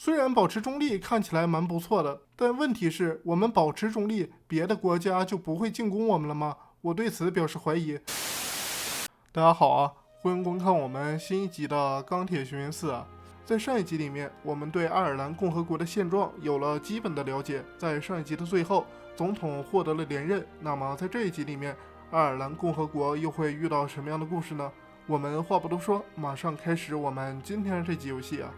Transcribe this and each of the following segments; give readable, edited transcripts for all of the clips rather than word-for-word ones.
虽然保持中立看起来蛮不错的，但问题是我们保持中立，别的国家就不会进攻我们了吗？我对此表示怀疑。大家好啊，欢迎观看我们新一集的《钢铁雄心4》啊。在上一集里面，我们对爱尔兰共和国的现状有了基本的了解。在上一集的最后，总统获得了连任。那么在这一集里面，爱尔兰共和国又会遇到什么样的故事呢？我们话不多说，马上开始我们今天的这集游戏啊。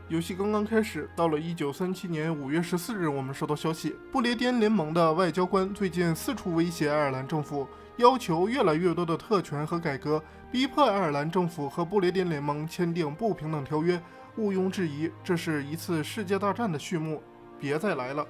游戏刚刚开始，到了1937年5月14日，我们收到消息，不列颠联盟的外交官最近四处威胁爱尔兰政府，要求越来越多的特权和改革，逼迫爱尔兰政府和不列颠联盟签订不平等条约。毋庸置疑，这是一次世界大战的序幕，别再来了。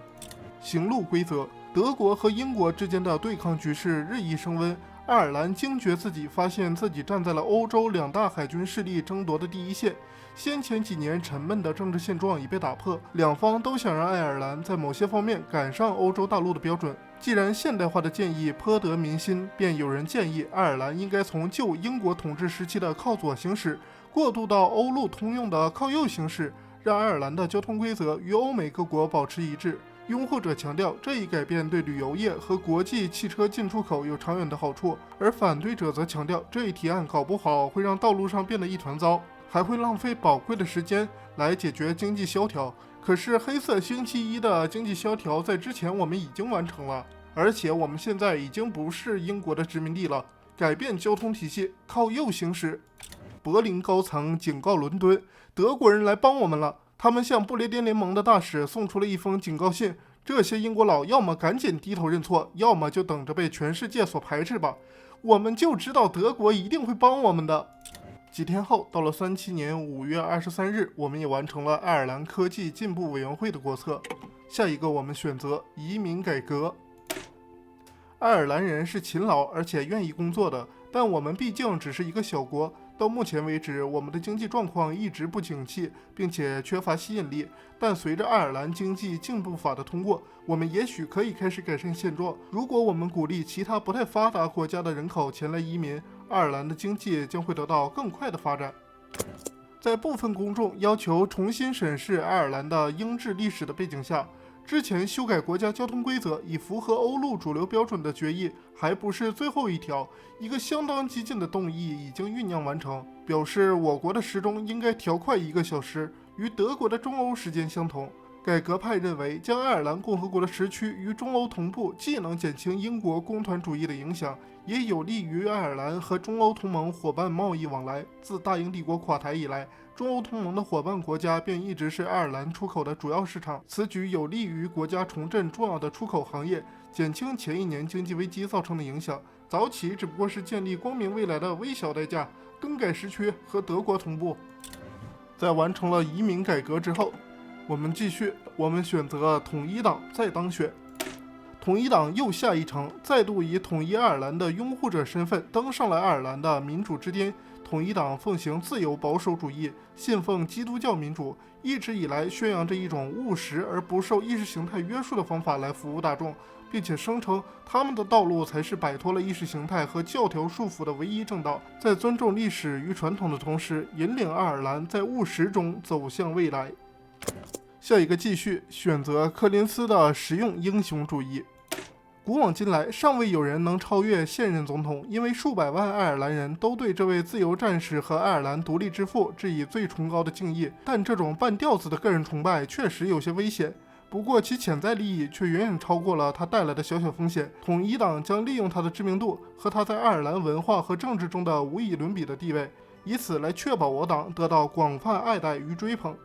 行路规则：德国和英国之间的对抗局势日益升温。爱尔兰惊觉自己发现自己站在了欧洲两大海军势力争夺的第一线，先前几年沉闷的政治现状已被打破，两方都想让爱尔兰在某些方面赶上欧洲大陆的标准。既然现代化的建议颇得民心，便有人建议爱尔兰应该从旧英国统治时期的靠左行驶，过渡到欧陆通用的靠右行驶，让爱尔兰的交通规则与欧美各国保持一致。拥护者强调，这一改变对旅游业和国际汽车进出口有长远的好处，而反对者则强调，这一提案搞不好会让道路上变得一团糟，还会浪费宝贵的时间来解决经济萧条。可是黑色星期一的经济萧条在之前我们已经完成了，而且我们现在已经不是英国的殖民地了。改变交通体系，靠右行驶。柏林高层警告伦敦，德国人来帮我们了。他们向不列颠联盟的大使送出了一封警告信，这些英国佬要么赶紧低头认错，要么就等着被全世界所排斥吧。我们就知道德国一定会帮我们的。几天后，到了37年5月23日，我们也完成了爱尔兰科技进步委员会的国策。下一个我们选择移民改革。爱尔兰人是勤劳而且愿意工作的，但我们毕竟只是一个小国。到目前为止，我们的经济状况一直不景气，并且缺乏吸引力。但随着爱尔兰经济进步法的通过，我们也许可以开始改善现状。如果我们鼓励其他不太发达国家的人口前来移民，爱尔兰的经济将会得到更快的发展。在部分公众要求重新审视爱尔兰的英治历史的背景下，之前修改国家交通规则以符合欧陆主流标准的决议还不是最后一条，一个相当激进的动议已经酝酿完成，表示我国的时钟应该调快1个小时，与德国的中欧时间相同。改革派认为，将爱尔兰共和国的时区与中欧同步，既能减轻英国工团主义的影响，也有利于爱尔兰和中欧同盟伙伴贸易往来。自大英帝国垮台以来，中欧同盟的伙伴国家便一直是爱尔兰出口的主要市场，此举有利于国家重振重要的出口行业，减轻前一年经济危机造成的影响。早起只不过是建立光明未来的微小代价，更改时区和德国同步。在完成了移民改革之后，我们继续，我们选择统一党再当选。统一党又下一城，再度以统一爱尔兰的拥护者身份登上了爱尔兰的民主之巅。统一党奉行自由保守主义，信奉基督教民主，一直以来宣扬着一种务实而不受意识形态约束的方法来服务大众，并且声称他们的道路才是摆脱了意识形态和教条束缚的唯一正道，在尊重历史与传统的同时，引领爱尔兰在务实中走向未来。下一个继续选择柯林斯的实用英雄主义。古往今来，尚未有人能超越现任总统，因为数百万爱尔兰人都对这位自由战士和爱尔兰独立之父致以最崇高的敬意。但这种半吊子的个人崇拜确实有些危险，不过其潜在利益却远远超过了他带来的小小风险。统一党将利用他的知名度和他在爱尔兰文化和政治中的无以伦比的地位，以此来确保我党得到广泛爱戴与追捧。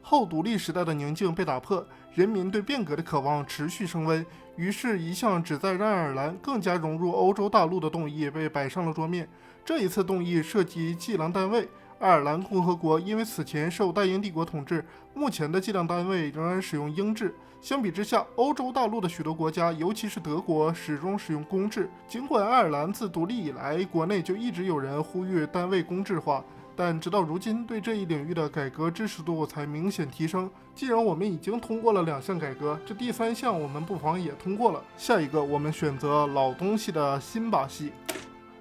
后独立时代的宁静被打破，人民对变革的渴望持续升温，于是一向旨在让爱尔兰更加融入欧洲大陆的动议被摆上了桌面。这一次动议涉及计量单位，爱尔兰共和国因为此前受大英帝国统治，目前的计量单位仍然使用英制。相比之下，欧洲大陆的许多国家，尤其是德国，始终使用公制。尽管爱尔兰自独立以来，国内就一直有人呼吁单位公制化，但直到如今，对这一领域的改革支持度才明显提升。既然我们已经通过了2项改革，这第3项我们不妨也通过了。下一个，我们选择老东西的新把戏。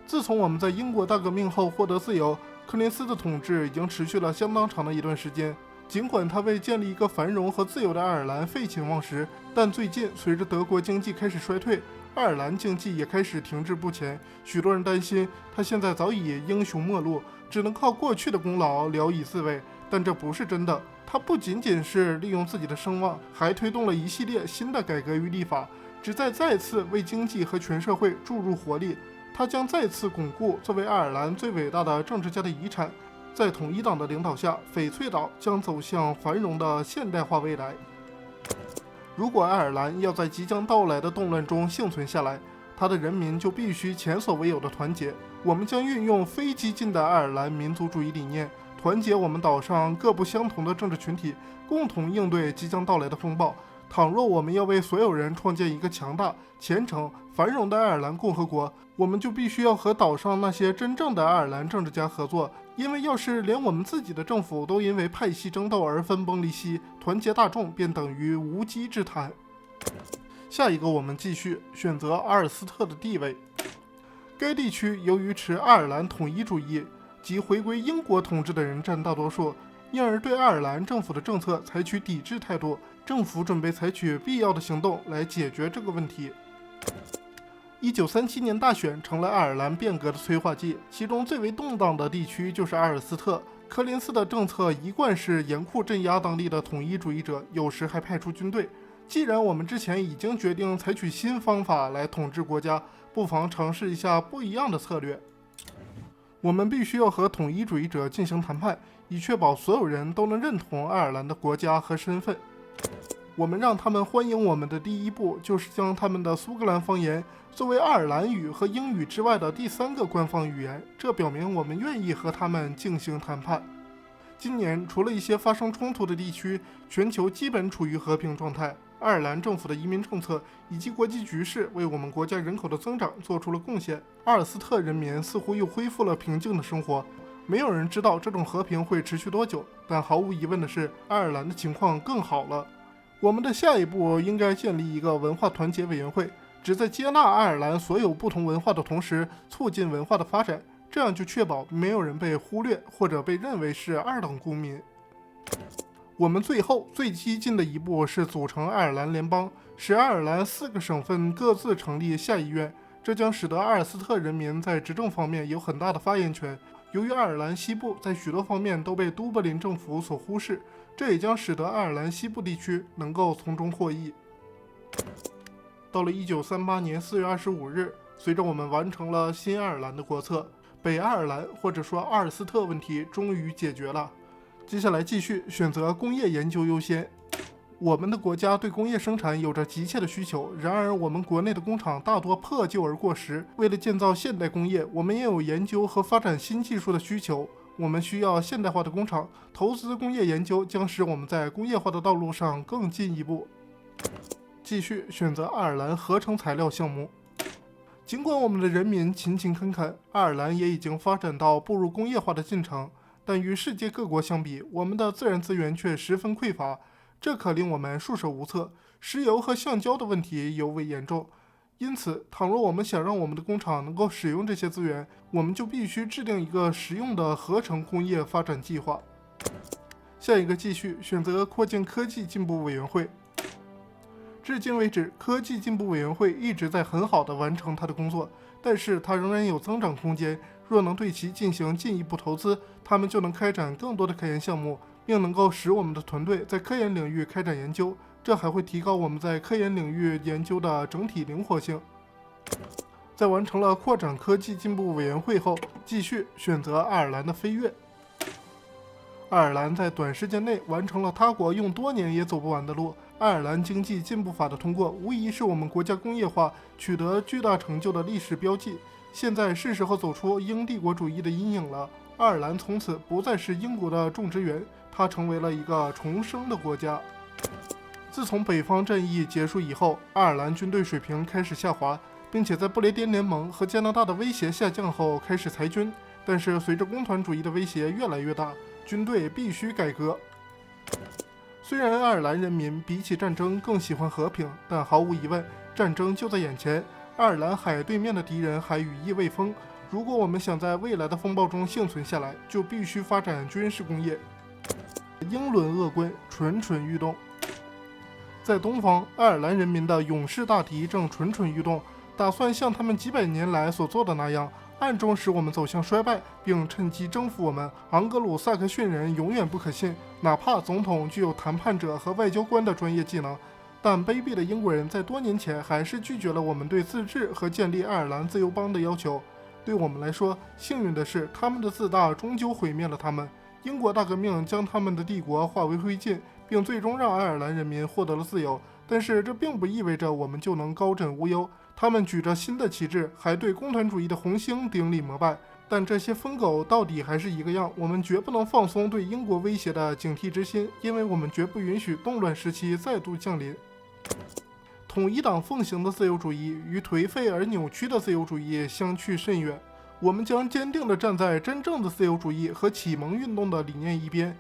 自从我们在英国大革命后获得自由，柯林斯的统治已经持续了相当长的一段时间。尽管他为建立一个繁荣和自由的爱尔兰废寝忘食，但最近随着德国经济开始衰退，爱尔兰经济也开始停滞不前。许多人担心他现在早已英雄末路，只能靠过去的功劳聊以自慰。但这不是真的，他不仅仅是利用自己的声望，还推动了一系列新的改革与立法，旨在再次为经济和全社会注入活力。他将再次巩固作为爱尔兰最伟大的政治家的遗产。在统一党的领导下，翡翠岛将走向繁荣的现代化未来。如果爱尔兰要在即将到来的动乱中幸存下来，他的人民就必须前所未有的团结。我们将运用非激进的爱尔兰民族主义理念，团结我们岛上各不相同的政治群体，共同应对即将到来的风暴。倘若我们要为所有人创建一个强大、虔诚、繁荣的爱尔兰共和国，我们就必须要和岛上那些真正的爱尔兰政治家合作。因为要是连我们自己的政府都因为派系争斗而分崩离析，团结大众便等于无稽之谈。下一个我们继续选择阿尔斯特的地位。该地区由于持爱尔兰统一主义及回归英国统治的人占大多数，因而对爱尔兰政府的政策采取抵制态度。政府准备采取必要的行动来解决这个问题。1937年大选成了爱尔兰变革的催化剂，其中最为动荡的地区就是阿尔斯特。柯林斯的政策一贯是严酷镇压当地的统一主义者，有时还派出军队。既然我们之前已经决定采取新方法来统治国家，不妨尝试一下不一样的策略。我们必须要和统一主义者进行谈判，以确保所有人都能认同爱尔兰的国家和身份。我们让他们欢迎我们的第一步，就是将他们的苏格兰方言作为爱尔兰语和英语之外的第三个官方语言，这表明我们愿意和他们进行谈判。今年，除了一些发生冲突的地区，全球基本处于和平状态。爱尔兰政府的移民政策以及国际局势为我们国家人口的增长做出了贡献。阿尔斯特人民似乎又恢复了平静的生活。没有人知道这种和平会持续多久，但毫无疑问的是，爱尔兰的情况更好了。我们的下一步应该建立一个文化团结委员会，旨在接纳爱尔兰所有不同文化的同时，促进文化的发展，这样就确保没有人被忽略或者被认为是二等公民。我们最后最激进的一步是组成爱尔兰联邦，使爱尔兰4个省份各自成立下议院，这将使得阿尔斯特人民在执政方面有很大的发言权。由于爱尔兰西部在许多方面都被都柏林政府所忽视，这也将使得爱尔兰西部地区能够从中获益。到了1938年4月25日，随着我们完成了新爱尔兰的国策，北爱尔兰或者说阿尔斯特问题终于解决了。接下来继续选择工业研究优先。我们的国家对工业生产有着急切的需求，然而我们国内的工厂大多破旧而过时。为了建造现代工业，我们也有研究和发展新技术的需求。我们需要现代化的工厂，投资工业研究将使我们在工业化的道路上更进一步。继续选择爱尔兰合成材料项目。尽管我们的人民勤勤恳恳，爱尔兰也已经发展到步入工业化的进程，但与世界各国相比，我们的自然资源却十分匮乏，这可令我们束手无策。石油和橡胶的问题尤为严重。因此，倘若我们想让我们的工厂能够使用这些资源，我们就必须制定一个实用的合成工业发展计划。下一个继续选择扩建科技进步委员会。至今为止，科技进步委员会一直在很好地完成它的工作，但是它仍然有增长空间。若能对其进行进一步投资，他们就能开展更多的科研项目，并能够使我们的团队在科研领域开展研究，这还会提高我们在科研领域研究的整体灵活性。在完成了扩展科技进步委员会后，继续选择爱尔兰的飞跃。爱尔兰在短时间内完成了他国用多年也走不完的路。爱尔兰经济进步法的通过，无疑是我们国家工业化取得巨大成就的历史标记。现在是时候走出英帝国主义的阴影了。爱尔兰从此不再是英国的种植园，它成为了一个重生的国家。自从北方战役结束以后，爱尔兰军队水平开始下滑，并且在不列颠联盟和加拿大的威胁下降后开始裁军。但是随着工团主义的威胁越来越大，军队必须改革。虽然爱尔兰人民比起战争更喜欢和平，但毫无疑问，战争就在眼前。爱尔兰海对面的敌人还羽翼未丰。如果我们想在未来的风暴中幸存下来，就必须发展军事工业。英伦恶棍蠢蠢欲动。在东方，爱尔兰人民的勇士大敌正蠢蠢欲动，打算像他们几百年来所做的那样，暗中使我们走向衰败，并趁机征服我们。昂格鲁萨克逊人永远不可信，哪怕总统具有谈判者和外交官的专业技能，但卑鄙的英国人在多年前还是拒绝了我们对自治和建立爱尔兰自由邦的要求。对我们来说，幸运的是，他们的自大终究毁灭了他们。英国大革命将他们的帝国化为灰烬，并最终让爱尔兰人民获得了自由。但是这并不意味着我们就能高枕无忧。他们举着新的旗帜，还对工团主义的红星顶礼膜拜。但这些疯狗到底还是一个样，我们绝不能放松对英国威胁的警惕之心，因为我们绝不允许动乱时期再度降临。统一党奉行的自由主义与颓废而扭曲的自由主义相去甚远。我们将坚定地站在真正的自由主义和启蒙运动的理念一边，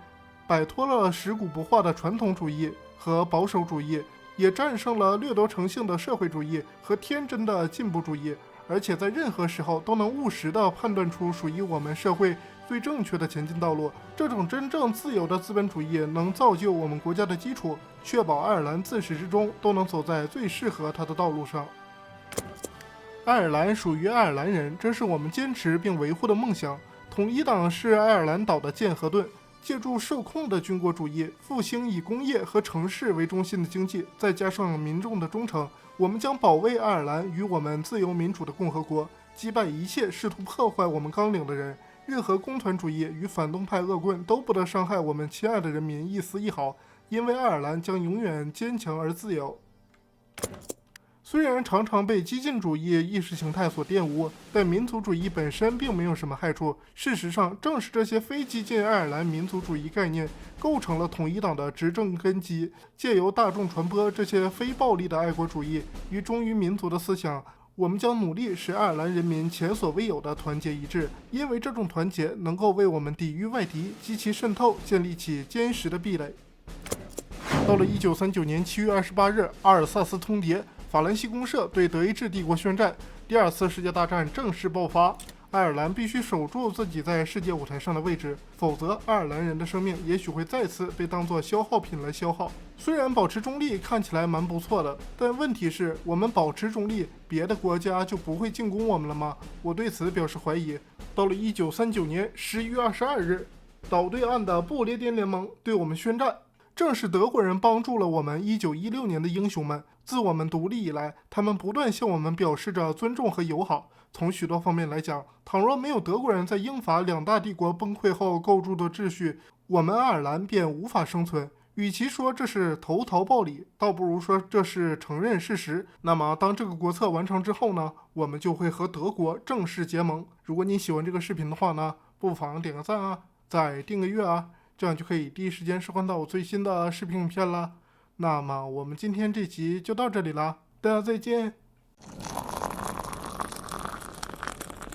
摆脱了蚀骨不化的传统主义和保守主义，也战胜了掠夺成性的社会主义和天真的进步主义，而且在任何时候都能务实地判断出属于我们社会最正确的前进道路。这种真正自由的资本主义能造就我们国家的基础，确保爱尔兰自始至终都能走在最适合它的道路上。爱尔兰属于爱尔兰人，这是我们坚持并维护的梦想。统一党是爱尔兰岛的剑和盾，借助受控的军国主义，复兴以工业和城市为中心的经济，再加上民众的忠诚，我们将保卫爱尔兰与我们自由民主的共和国，击败一切试图破坏我们纲领的人。任何工团主义与反动派恶棍都不得伤害我们亲爱的人民一丝一毫，因为爱尔兰将永远坚强而自由。虽然常常被激进主义意识形态所玷污，但民族主义本身并没有什么害处。事实上，正是这些非激进爱尔兰民族主义概念构成了统一党的执政根基。借由大众传播这些非暴力的爱国主义与忠于民族的思想，我们将努力使爱尔兰人民前所未有的团结一致，因为这种团结能够为我们抵御外敌及其渗透建立起坚实的壁垒。到了1939年7月28日，阿尔萨斯通牒，法兰西公社对德意志帝国宣战，第二次世界大战正式爆发。爱尔兰必须守住自己在世界舞台上的位置，否则爱尔兰人的生命也许会再次被当作消耗品来消耗。虽然保持中立看起来蛮不错的，但问题是我们保持中立，别的国家就不会进攻我们了吗？我对此表示怀疑。到了1939年11月22日，岛对岸的不列颠联盟对我们宣战。正是德国人帮助了我们1916年的英雄们。自我们独立以来，他们不断向我们表示着尊重和友好。从许多方面来讲，倘若没有德国人在英法两大帝国崩溃后构筑的秩序，我们爱尔兰便无法生存。与其说这是投桃报李，倒不如说这是承认事实。那么当这个国策完成之后呢，我们就会和德国正式结盟。如果你喜欢这个视频的话呢，不妨点个赞啊，再订个阅啊，这样就可以第一时间收看到我最新的视频影片啦。那么我们今天这集就到这里啦，大家再见。